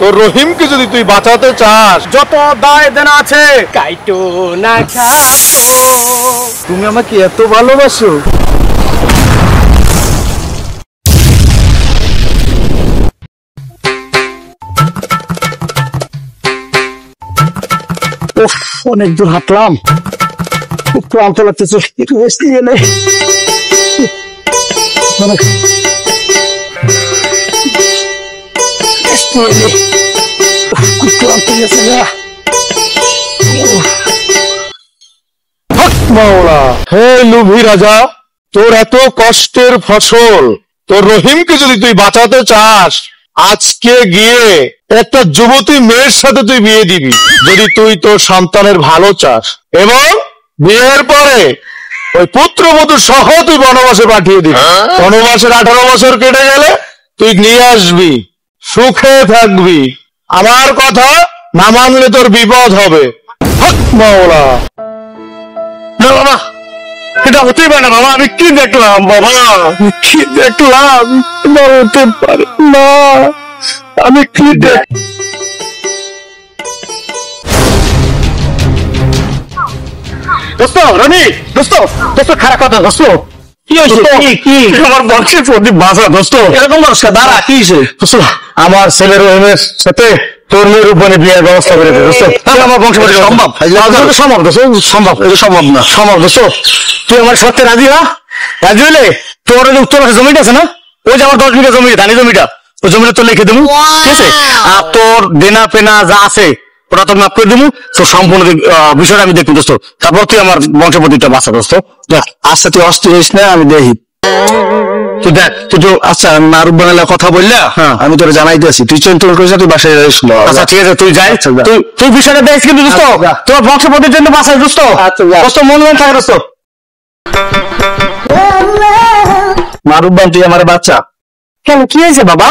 তোর রহিমকে যদি তুই বাঁচাতে চাস, যত দায় দেনা আছে কাইটো না কাটো। তুমি আমাকে এত ভালোবাসো? অনেক দূর হাঁটলাম, খুব ক্লান্ত লাগতেছে, একটু রেস্ট নিয়ে নেই। খুব ক্লান্ত গেছে না। হে লুভি রাজা, তোর এত কষ্টের ফসল তোর রহিমকে যদি তুই বাঁচাতে চাস, আজকে গিয়ে একটা যুবতী মেয়ের সাথে তুই বিয়ে দিবি, যদি তুই তোর সন্তানের ভালো চাস। এবং বিয়ের পরে ওই পুত্রবধূ সহ তুই বনবাসে পাঠিয়ে দিবি। বনবাসের 18 বছর কেটে গেলে তুই নিয়ে আসবি, সুখে থাকবি। আমার কথা না মানলে তোর বিপদ হবে। হক মাওলা। না বাবা, এটা হতেই পারে না বাবা। আমি কি দেখলাম বাবা, কি দেখলাম? না হতে পারে না। আমি কি দেখ দোস্ত, রনি দোস্ত, দোস্ত খারাপ কথা দোস্ত। কি হয়েছে? কি আমার বংশের প্রদীপ বাঁচা দোস্ত। এরকম মানুষ দাঁড়া, কি হয়েছে দোস্ত? আমার ছেলের রহিমের সাথে তোর মেয়ের উপরে বিয়ের ব্যবস্থা করে দে দোস্ত। আমার বংশ সম্ভব? সম্ভব দোস্ত, সম্ভব। এটা সম্ভব না, সম্ভব দোস্ত। তুই আমার সত্যি রাজি হ। রাজি হলে তোর যে উত্তর পাশে জমিটা আছে না, ওই যে আমার 10 বিঘা জমি, ধানি জমিটা, ওই জমিটা তোর লিখে দেবো, ঠিক আছে? আর তোর দেনা পেনা যা আছে ওটা তোর মাফ করে দেবো। তোর সম্পূর্ণ বিষয়টা আমি দেখবো দোস্ত। তারপর তুই আমার বংশপতিটা বাঁচা দোস্ত। আচ্ছা তুই অস্থির হইস না, আমি দেখি। তুই দেখ, তুই তো আচ্ছা মারুফ বানালে কথা বললে আমি তোর জানাই দিয়েছি, তুই চিন্তা করিস না, তুই বাসায় যাইস। আচ্ছা ঠিক আছে, তুই যাই। তুই বিষয়টা দেখিস কিন্তু দোস্ত, তোর বংশপতির জন্য বাঁচাই দোস্ত। দোস্ত মন মন থাকে দোস্ত। মারুফ বান, তুই আমার বাচ্চা। কেন, কি হয়েছে বাবা?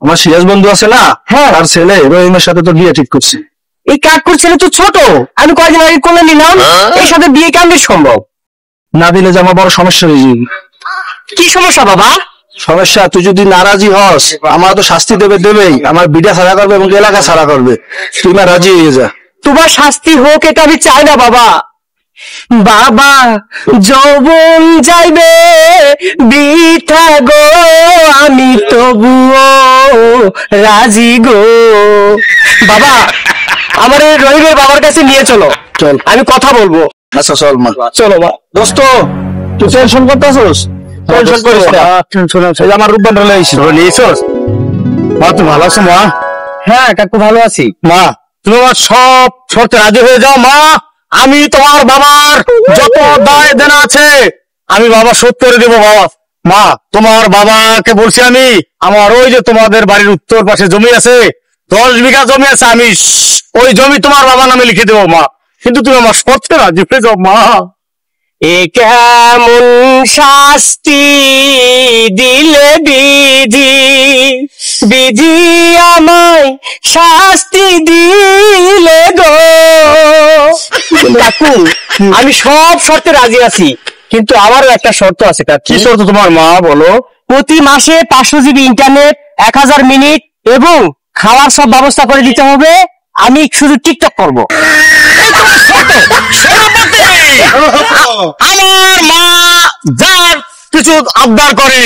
আমার সিরাজ বন্ধু আছে না, হ্যাঁ, আর ছেলে রহিমের সাথে তো বিয়ে ঠিক করছে। এই কাজ করছিল তো ছোট, আমি কয়েকদিন আগে কোলে নিলাম, এর সাথে বিয়ে কেমন সম্ভব? না দিলে যে আমার বড় সমস্যা হয়ে যাবে। কি সমস্যা বাবা? সমস্যা, তুই যদি নারাজি হস আমার তো শাস্তি দেবেই, আমার বিটা ছাড়া করবে এবং এলাকা ছাড়া করবে। তুই না রাজি হয়ে যা। তোমার শাস্তি হোক এটা আমি চাই না বাবা। বাবা যৌবন যাইবে বৃথা গো, আমি তবুও রাজি গো। বাবা আমার এই রহিমের বাবার কাছে নিয়ে চলো, চল আমি কথা বলবো। আচ্ছা চল মা, চলো মা। দোস্ত তুই টেনশন করতেছিস? টেনশন করিস না, টেনশন আছে। আমার রূপবান রলে আইছিস, নিয়েছিস? মা তুই ভালো আছো মা? হ্যাঁ কাকু ভালো আছি। মা তুমি আমার সব শর্তে রাজি হয়ে যাও মা। আমি তোমার বাবার যত দায় দেনা আছে আমি বাবা শোধ করে দেবো বাবা। মা তোমার বাবাকে বলছি আমি, আমার ওই যে তোমাদের বাড়ির উত্তর পাশে জমি আছে, 10 বিঘা জমি আছে, আমি ওই জমি তোমার বাবার নামে লিখে দেবো মা। কিন্তু তুমি আমার শর্তে রাজি হয়ে যাও মা। এ কেমন শাস্তি দিলে বিধি, বিধি আমায় শাস্তি দিলে গো। কাকু আমি সব শর্তে রাজি আছি, কিন্তু আমারও একটা শর্ত আছে। কি শর্ত তোমার মা বলো? প্রতি মাসে 500 জিবি ইন্টারনেট, 1000 মিনিট এবং খাওয়ার সব ব্যবস্থা করে দিতে হবে। আমি শুধু টিকটক করবো। আমার মা যার কিছু আবদার করে,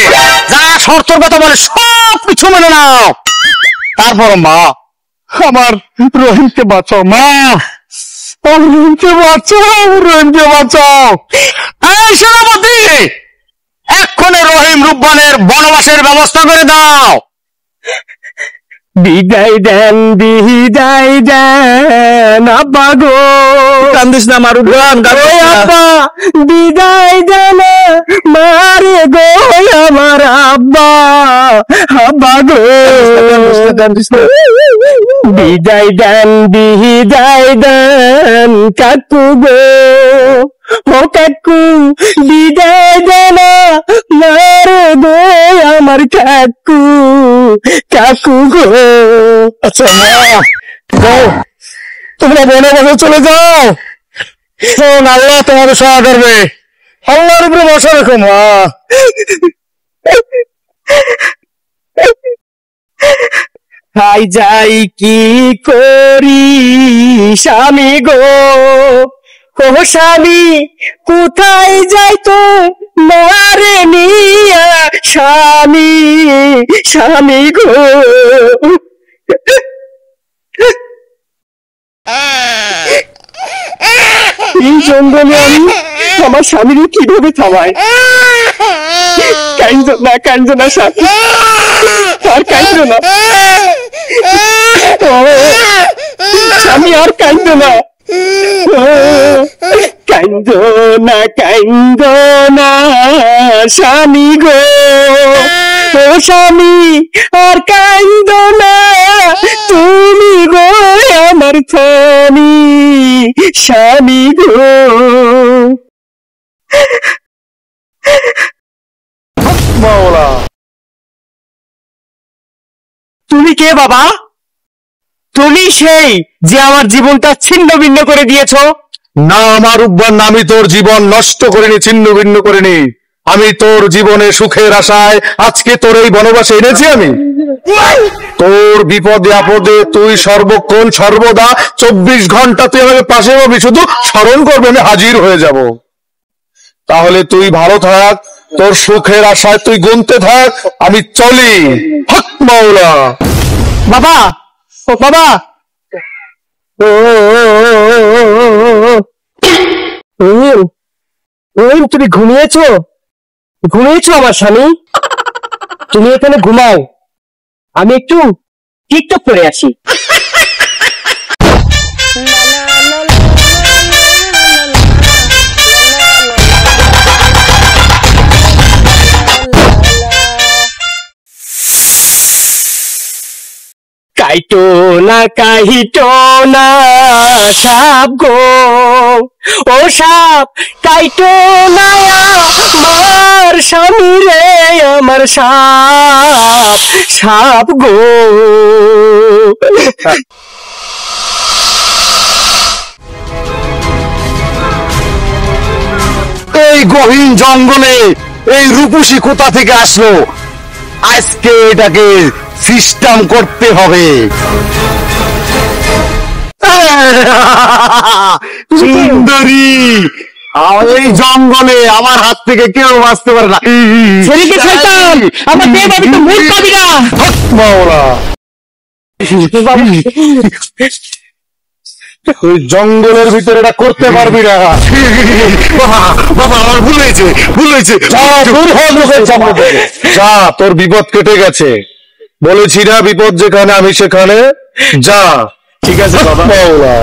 যা শর্তের কথা বলে সব কিছু মেনে নাও। তারপর মা আমার রহিমকে বাঁচাও মা, রহিমকে বাঁচাও, রহিমকে বাঁচাও। এই সেনাপতি এক্ষণে রহিম রূপবানের বনবাসের ব্যবস্থা করে দাও। বিদায় দেন, বিদায় দেন আব্বা গো। কান্দিস না মারুফান, আব্বা বিদায় দেন মারে গো আমার আব্বা, আব্বা গো বিদায় দেন, বিদায় দেন কাকু গো। ও কাকু বিদায় দেন মারে গো আমার কাকু, কাকু গো। আচ্ছা মা যাও, তোমরা বনে চলে যাও, আল্লাহ তোমাদের সহায় করবে। আল্লাহর উপরে ভরসা রেখো মা। কোথায় যাই কি করি স্বামী গো, ও স্বামী কোথায় যাই তো মারে নিয়া স্বামী, স্বামী গো। এই জঙ্গলে আমি আমার স্বামীকে কিভাবে থামাই? কাইন্দ না স্বামী, আর কাইন্দ না স্বামী, আর কাইন্দ না, কাইন্দ না স্বামী গো, ও স্বামী আর কাইন্দ না, তুমি গো আমার স্বামী, স্বামী গো। মাওলা, তুমি কে বাবা? তুমি সেই যে আমার জীবনটা ছিন্ন ভিন্ন করে দিয়েছো? না মারুব্বান, আমি তোর জীবন নষ্ট করিনি, ছিন্ন ভিন্ন করিনি। আমি তোর জীবনে সুখের আশায় আজকে তোর এই বনবাসে এনেছি। আমি তোর বিপদে আপদে তুই সর্বক্ষণ সর্বদা 24 ঘন্টা তুই আমাকে পাশে পাবি, শুধু স্মরণ করবে, আমি হাজির হয়ে যাব। তাহলে তুই ভালো থাক, তোর সুখের আশায় তুই গুনতে থাক, আমি চলি। হক মাওলা। বাবা, ও বাবা, তুমি ঘুমিয়েছো? ঘুমিয়েছো আমার স্বামী? তুমি এখানে ঘুমাও, আমি একটু টিকটক করে আসি। কাইটো না সাপ গো, ও সাপ কাইটো না আমার স্বামী রে, আমার সাপ, সাপ গো। এই গহীন জঙ্গলে এই রূপসী কোথা থেকে আসলো? আজকে এটাকে সিস্টেম করতে হবে। সুন্দরী, এই জঙ্গলে আমার হাত থেকে কেউ বাঁচতে পারে না। ছেলেকে শয়তান, আমার মেয়ে বাবি তো ভুল পাবি না। মাওলা, তুই জঙ্গলের ভিতরে এটা করতে পারবি না। বাবা আমার ভুল হয়েছে, ভুল হয়েছে। যা, তোর বিপদ কেটে গেছে। বলেছি না, বিপদ যেখানে আমি সেখানে। যা। ঠিক আছে বাবা। মাওলা,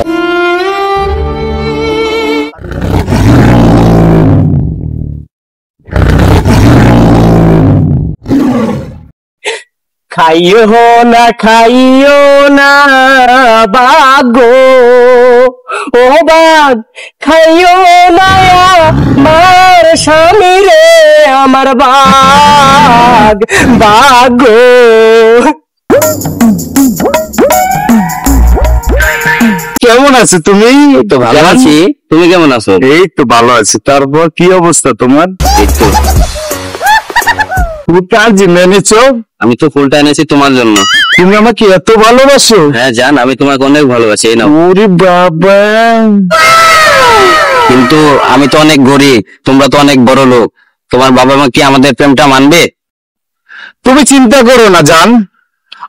খাইও না বাঘ গো, ও বাঘ খাইও না আমার স্বামী রে, আমার বাঘ, বাঘ গো। কেমন আছো তুমি? তো ভালো আছি, তুমি কেমন আছো? এই তো ভালো আছি। তারপর কি অবস্থা তোমার? এই তো, তুমি কার জন্য এনেছো? আমি তো ফুলটা এনেছি তোমার জন্য। তুমি আমাকে এত ভালোবাসো? হ্যাঁ জান, আমি তোমাকে অনেক ভালোবাসি। এই নাও। ওরে বাবা, কিন্তু আমি তো অনেক গরিব, তোমরা তো অনেক বড় লোক, তোমার বাবা মা কি আমাদের প্রেমটা মানবে? তুমি চিন্তা করো না জান,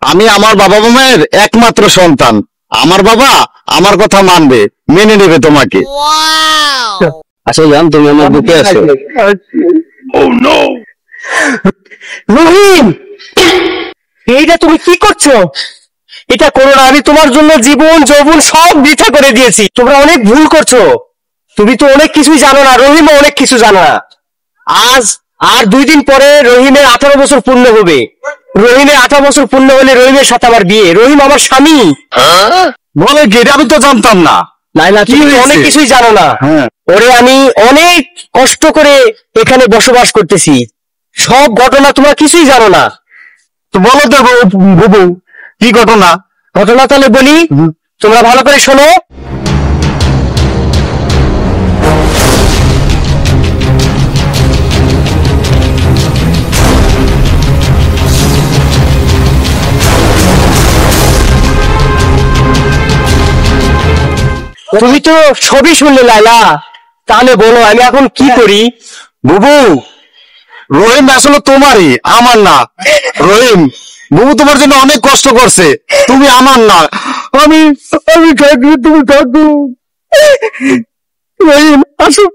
আমি আমার বাবা মায়ের একমাত্র সন্তান। আমার বাবা আমার কথা মানবে, মেনে নেবে তোমাকে। আচ্ছা জান, তুমি আমার বুকে আছো। রহিম, এইটা তুমি কি করছো? এটা করো না, আমি তোমার জন্য জীবন যৌবন সব বৃথা করে দিয়েছি। তোমরা অনেক ভুল করছো, তুমি তো অনেক কিছুই জানো না, রহিমও অনেক কিছু জানো না। আজ আর 2 দিন পরে রহিমের 18 বছর পূর্ণ হবে। রহিমের 18 বছর পূর্ণ হলে রহিমের সাথে আমার বিয়ে। রহিম আমার স্বামী। বলে কি? এটা আমি তো জানতাম না। লাইলা, তুমি অনেক কিছুই জানো না। ওরে আমি অনেক কষ্ট করে এখানে বসবাস করতেছি, সব ঘটনা তোমরা কিছুই জানো না। তো বলো তো বুবু, কি ঘটনা? ঘটনা তাহলে বলি, তোমরা ভালো করে শোনো। তুমি তো সবই শুনলে লাইলা, তাহলে বলো আমি এখন কি করি? বুবু, রহিম আসলে তোমারই, আমার না। রহিম, বুবু তোমার জন্য অনেক কষ্ট করছে, তুমি আমার না। আমি আমি থাকবো, তুমি থাকবো। রহিম আসো।